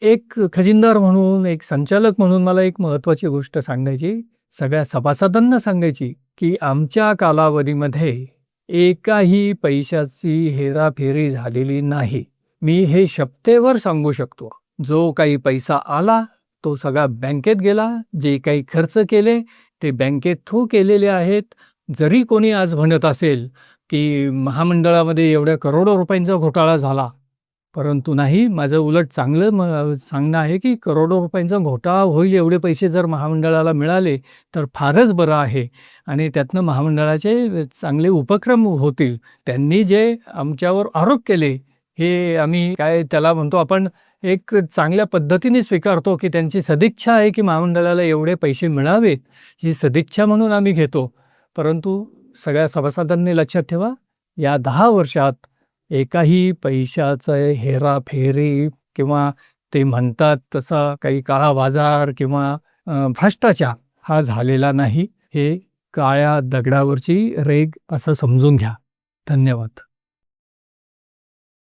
एक खजिनदार म्हणून, एक संचालक म्हणून मला एक महत्त्वाची गोष्ट सांगायची, सगळ्या सभासदांना सांगायची, की आमच्या कालावधीमध्ये एकाही पैशाची हेराफेरी झालेली नाही. मी हे शपथेवर सांगू शकतो. जो काही पैसा आला, तो सगळा बँकेत गेला. जे काही खर्च केले, ते बँकेत थ्रू केलेले आहेत. जरी कोणी आज म्हणत असेल, की महामंडळामध्ये एवढ्या करोडो रुपयांचा घोटाळा झाला, परंतु नाही, माझं उलट चांगलं सांगणं आहे, की करोडो रुपयांचा घोटाळा होईल एवढे पैसे जर महामंडळाला मिळाले, तर फारच बरं आहे आणि त्यातनं महामंडळाचे चांगले उपक्रम होतील. त्यांनी जे आमच्यावर आरोप केले, हे आम्ही काय त्याला म्हणतो आपण एक चांगल्या पद्धतीने स्वीकारतो, की त्यांची सदिच्छा आहे, की महामंडळाला एवढे पैसे मिळावेत, ही सदिच्छा म्हणून आम्ही घेतो. परंतु सगळ्या सभासदांनी लक्षात ठेवा, या 10 वर्षात एकाही पैशाचं हेराफेरी किंवा ते म्हणतात तसा काही काळा बाजार किंवा भ्रष्टाचार हा झालेला नाही. हे काळ्या दगडावरची रेघ असं समजून घ्या. धन्यवाद.